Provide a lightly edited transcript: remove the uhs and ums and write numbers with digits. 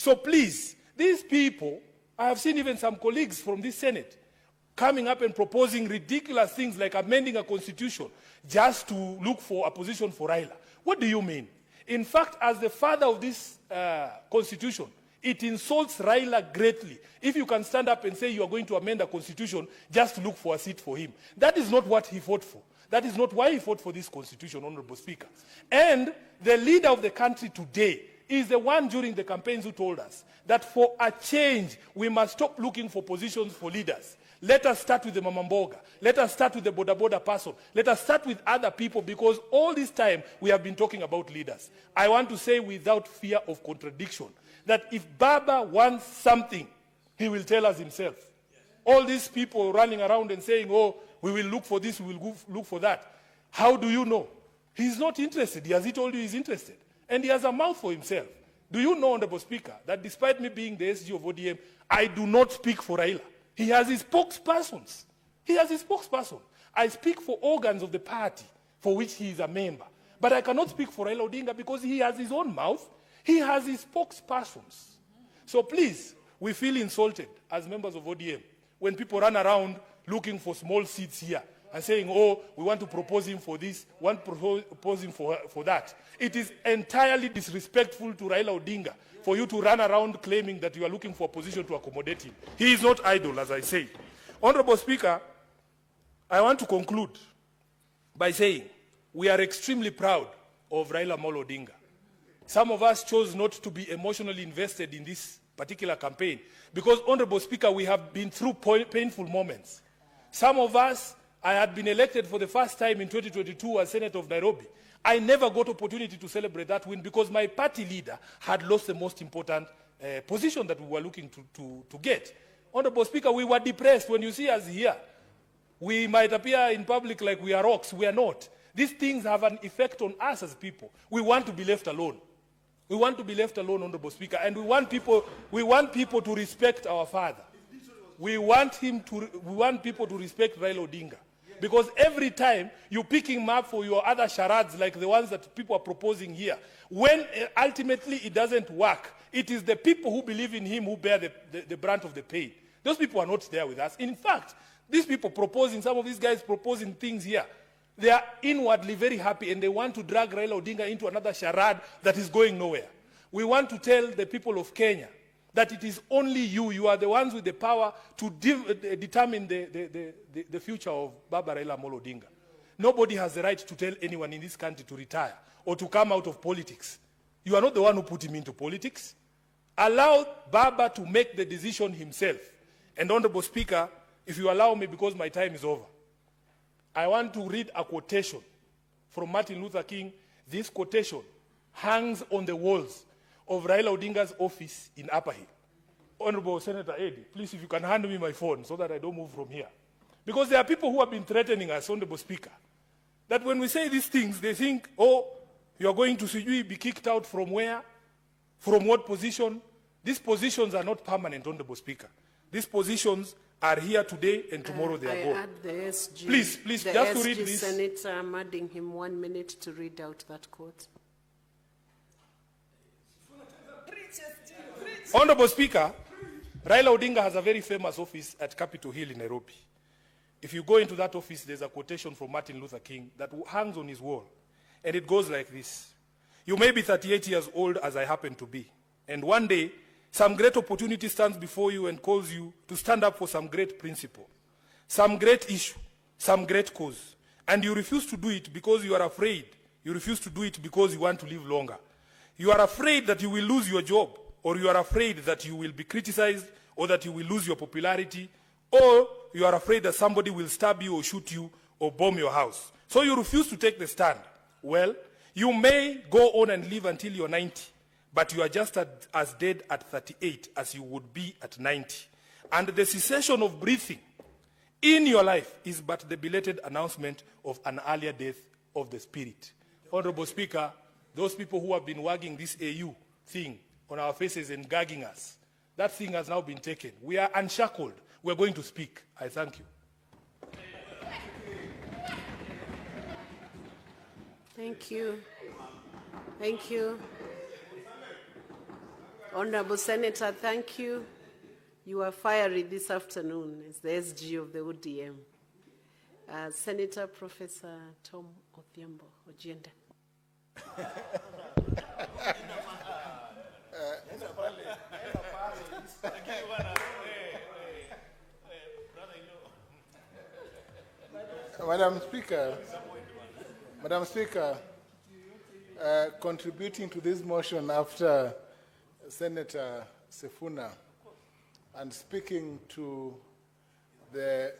So please, these people, I have seen even some colleagues from this Senate coming up and proposing ridiculous things like amending a constitution just to look for a position for Raila. What do you mean? In fact, as the father of this constitution, it insults Raila greatly if you can stand up and say you are going to amend a constitution just to look for a seat for him. That is not what he fought for. That is not why he fought for this constitution, Honorable Speaker. And the leader of the country today is the one during the campaigns who told us that for a change, we must stop looking for positions for leaders. Let us start with the Mamamboga. Let us start with the Boda person. Let us start with other people, because all this time we have been talking about leaders. I want to say without fear of contradiction that if Baba wants something, he will tell us himself. All these people running around and saying, oh, we will look for this, we will look for that. How do you know? He's not interested. Has he told you he's interested? And he has a mouth for himself. Do you know, Honorable Speaker, that despite me being the SG of ODM, I do not speak for Raila. He has his spokespersons. He has his spokesperson. I speak for organs of the party for which he is a member. But I cannot speak for Raila Odinga because he has his own mouth. He has his spokespersons. So please, we feel insulted as members of ODM when people run around looking for small seats here and saying, oh, we want to propose him for this, want to propose him for that. It is entirely disrespectful to Raila Odinga for you to run around claiming that you are looking for a position to accommodate him. He is not idle, as I say. Honorable Speaker, I want to conclude by saying we are extremely proud of Raila Amolo Odinga. Some of us chose not to be emotionally invested in this particular campaign because, Honorable Speaker, we have been through painful moments. Some of us, I had been elected for the first time in 2022 as Senator of Nairobi. I never got opportunity to celebrate that win because my party leader had lost the most important position that we were looking to get. Honorable Speaker, we were depressed. When you see us here, we might appear in public like we are rocks. We are not. These things have an effect on us as people. We want to be left alone. We want to be left alone, Honorable Speaker, and we want people to respect our father. We want people to respect Raila Odinga. Because every time you pick him up for your other charades like the ones that people are proposing here, when ultimately it doesn't work, it is the people who believe in him who bear the brunt of the pain. Those people are not there with us. In fact, these people proposing, some of these guys proposing things here, they are inwardly very happy and they want to drag Raila Odinga into another charade that is going nowhere. We want to tell the people of Kenya that it is only you are the ones with the power to determine the future of Baba Raila Amolo Odinga. Nobody has the right to tell anyone in this country to retire or to come out of politics. You are not the one who put him into politics. Allow Baba to make the decision himself. And Honorable Speaker, if you allow me, because my time is over, I want to read a quotation from Martin Luther King. This quotation hangs on the walls of Raila Odinga's office in Upper Hill. Honorable Senator Eddie, please, if you can hand me my phone so that I don't move from here. Because there are people who have been threatening us, Honorable Speaker, that when we say these things, they think, oh, you are going to be kicked out from where? From what position? These positions are not permanent, Honorable Speaker. These positions are here today and tomorrow they are gone. Add the SG, please, the just SG to read this. Senator, I'm adding him 1 minute to read out that quote. Honorable Speaker, Raila Odinga has a very famous office at Capitol Hill in Nairobi. If you go into that office, there's a quotation from Martin Luther King that hangs on his wall. And it goes like this. You may be 38 years old, as I happen to be. And one day, some great opportunity stands before you and calls you to stand up for some great principle, some great issue, some great cause. And you refuse to do it because you are afraid. You refuse to do it because you want to live longer. You are afraid that you will lose your job, or you are afraid that you will be criticized, or that you will lose your popularity, or you are afraid that somebody will stab you or shoot you or bomb your house. So you refuse to take the stand. Well, you may go on and live until you're 90, but you are just as dead at 38 as you would be at 90. And the cessation of breathing in your life is but the belated announcement of an earlier death of the spirit. Honorable Speaker, those people who have been wagging this AU thing on our faces and gagging us, that thing has now been taken. We are unshackled. We're going to speak. I thank you. Thank you. Thank you. Honorable Senator, thank you. You are fiery this afternoon as the SG of the ODM. Senator Professor Tom Odhiambo Ojienda. Madam Speaker, contributing to this motion after Senator SIFUNA and speaking to the